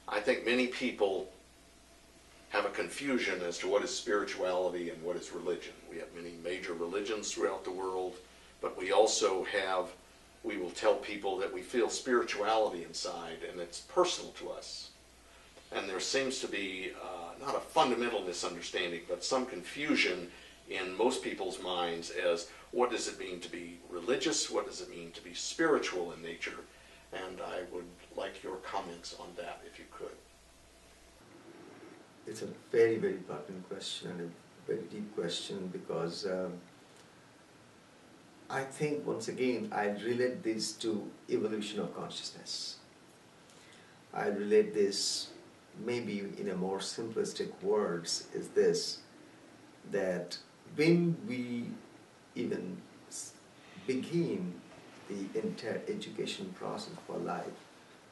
I think many people have a confusion as to what is spirituality and what is religion. We have many major religions throughout the world, but we also have, we will tell people that we feel spirituality inside and it's personal to us. And there seems to be not a fundamental misunderstanding, but some confusion in most people's minds as what does it mean to be religious, what does it mean to be spiritual in nature, and I would like your comments on that if you could. It's a very, very pertinent question and a very deep question because I think once again I relate this to evolution of consciousness. I relate this maybe in a more simplistic words is this, that when we even begin the entire education process for life,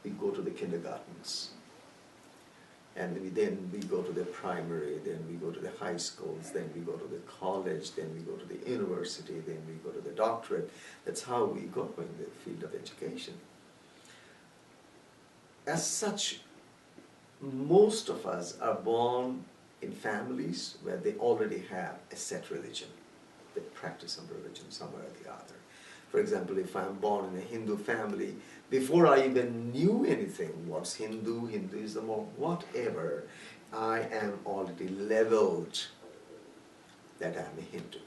we go to the kindergartens, and then we go to the primary, then we go to the high schools, then we go to the college, then we go to the university, then we go to the doctorate. That's how we go in the field of education. As such, most of us are born in families where they already have a set religion. They practice some religion somewhere or the other. For example, if I'm born in a Hindu family, before I even knew anything, what's Hindu, Hinduism, or whatever, I am already leveled that I'm a Hindu.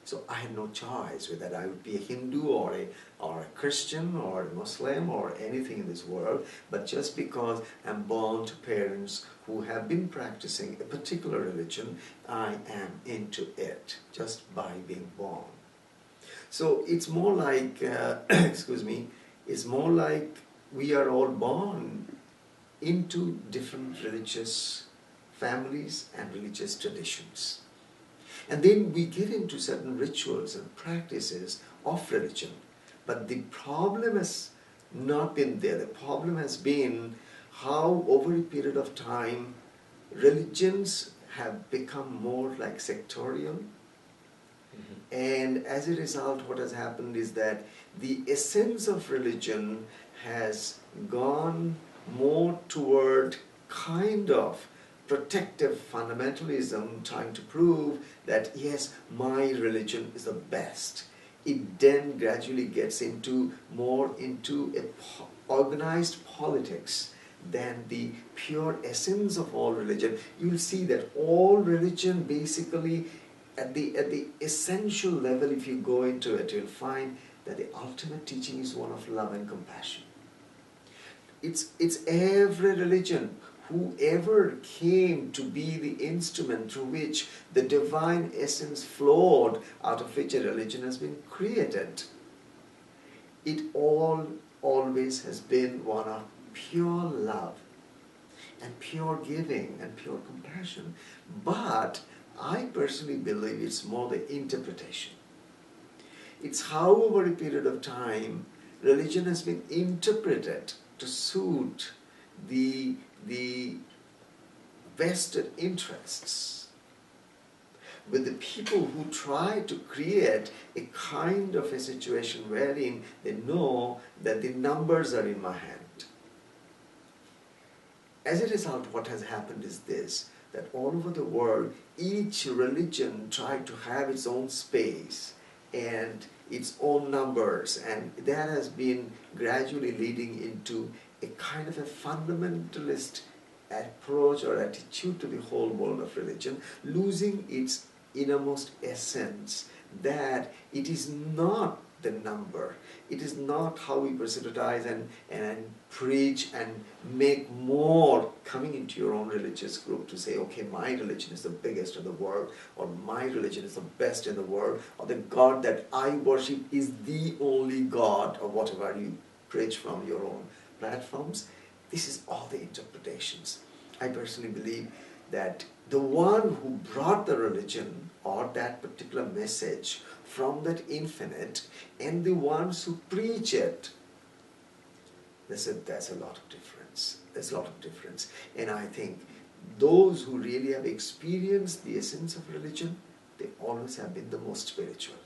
So I had no choice whether I would be a Hindu or a Christian or a Muslim or anything in this world, but just because I'm born to parents who have been practicing a particular religion, I am into it just by being born. So it's more like, excuse me, it's more like we are all born into different religious families and religious traditions. And then we get into certain rituals and practices of religion. But the problem has not been there. The problem has been how over a period of time religions have become more like sectorial. And as a result, what has happened is that the essence of religion has gone more toward kind of protective fundamentalism, trying to prove that yes, my religion is the best. It then gradually gets into more into a organized politics than the pure essence of all religion. You will see that all religion basically at the essential level, if you go into it, you'll find that the ultimate teaching is one of love and compassion. It's every religion, whoever came to be the instrument through which the divine essence flowed, out of which a religion has been created. It always has been one of pure love and pure giving and pure compassion. But I personally believe it's more the interpretation. It's how over a period of time religion has been interpreted to suit the vested interests with the people who try to create a kind of a situation wherein they know that the numbers are in my hand. As a result, what has happened is this, that all over the world, each religion tried to have its own space and its own numbers, and that has been gradually leading into a kind of a fundamentalist approach or attitude to the whole world of religion, losing its innermost essence, that it is not the number, it is not how we proselytize and preach and make more coming into your own religious group to say, okay, my religion is the biggest in the world, or my religion is the best in the world, or the God that I worship is the only God, or whatever you preach from your own platforms. This is all the interpretations. I personally believe that the one who brought the religion or that particular message from that infinite, and the ones who preach it, there's a lot of difference. There's a lot of difference. And I think those who really have experienced the essence of religion, they always have been the most spiritual.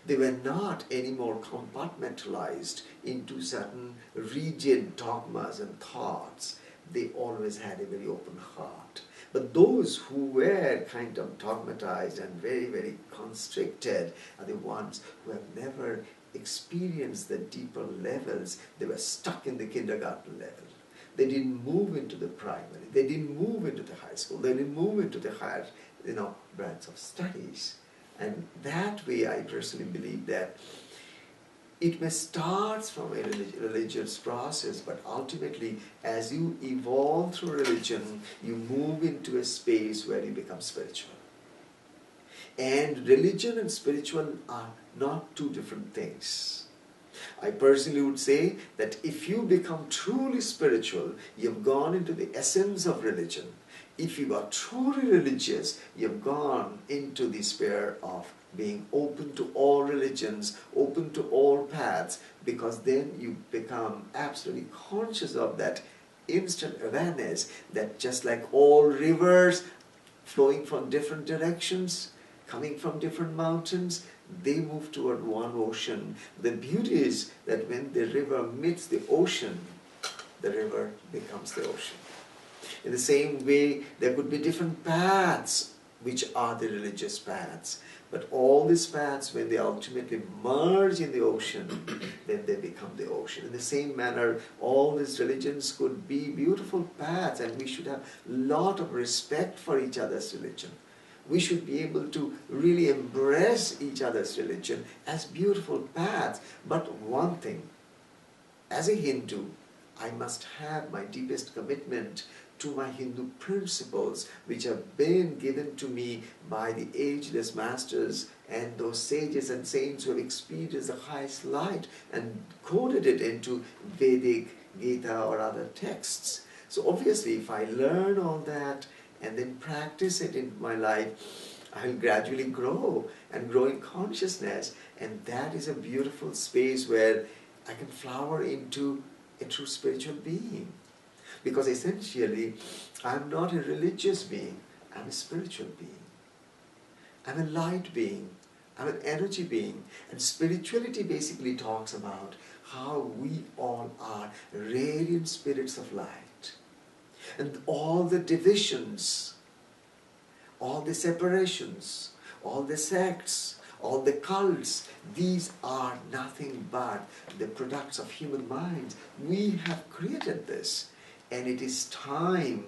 They were not anymore compartmentalized into certain rigid dogmas and thoughts. They always had a very open heart. But those who were kind of dogmatized and very, very constricted are the ones who have never experienced the deeper levels. They were stuck in the kindergarten level. They didn't move into the primary. They didn't move into the high school. They didn't move into the higher, branch of studies. And that way, I personally believe that it may start from a religious process, but ultimately, as you evolve through religion, you move into a space where you become spiritual. And religion and spiritual are not two different things. I personally would say that if you become truly spiritual, you've gone into the essence of religion. If you are truly religious, you've gone into the sphere of being open to all religions, open to all paths, because then you become absolutely conscious of that instant awareness that just like all rivers flowing from different directions, coming from different mountains, they move toward one ocean. The beauty is that when the river meets the ocean, the river becomes the ocean. In the same way, there could be different paths, which are the religious paths. But all these paths, when they ultimately merge in the ocean, then they become the ocean. In the same manner, all these religions could be beautiful paths, and we should have a lot of respect for each other's religion. We should be able to really embrace each other's religion as beautiful paths. But one thing, as a Hindu, I must have my deepest commitment to my Hindu principles, which have been given to me by the ageless masters and those sages and saints who have experienced the highest light and coded it into Vedic, Gita or other texts. So obviously, if I learn all that and then practice it in my life, I will gradually grow and grow in consciousness, and that is a beautiful space where I can flower into a true spiritual being. Because essentially, I'm not a religious being, I'm a spiritual being. I'm a light being, I'm an energy being. And spirituality basically talks about how we all are radiant spirits of light. And all the divisions, all the separations, all the sects, all the cults, these are nothing but the products of human minds. We have created this. And it is time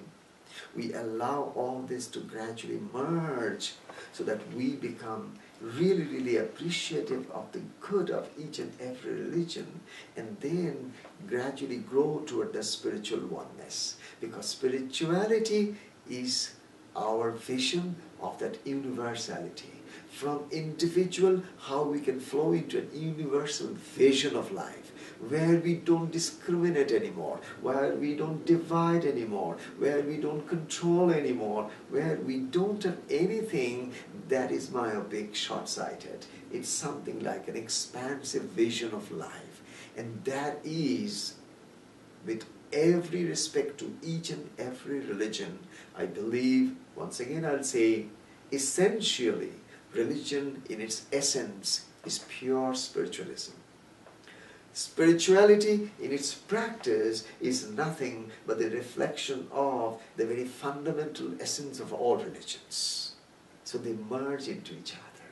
we allow all this to gradually merge so that we become really, really appreciative of the good of each and every religion, and then gradually grow toward the spiritual oneness. Because spirituality is our vision of that universality. From individual, how we can flow into an universal vision of life, where we don't discriminate anymore, where we don't divide anymore, where we don't control anymore, where we don't have anything that is myopic, short-sighted. It's something like an expansive vision of life. And that is, with every respect to each and every religion, I believe, once again I'll say, essentially, religion in its essence is pure spiritualism. Spirituality in its practice is nothing but the reflection of the very fundamental essence of all religions. So they merge into each other.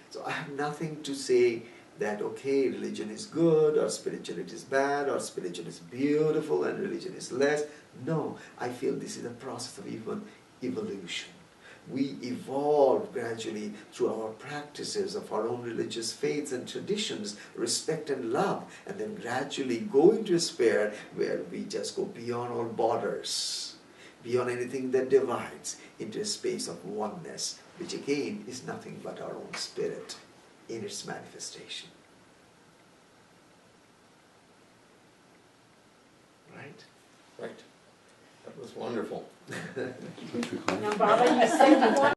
So I have nothing to say that, okay, religion is good or spirituality is bad or spirituality is beautiful and religion is less. No, I feel this is a process of evolution. We evolve gradually through our practices of our own religious faiths and traditions, respect and love, and then gradually go into a sphere where we just go beyond all borders, beyond anything that divides, into a space of oneness, which again is nothing but our own spirit in its manifestation. Right? Right. That was wonderful. Now, Baba, you said you want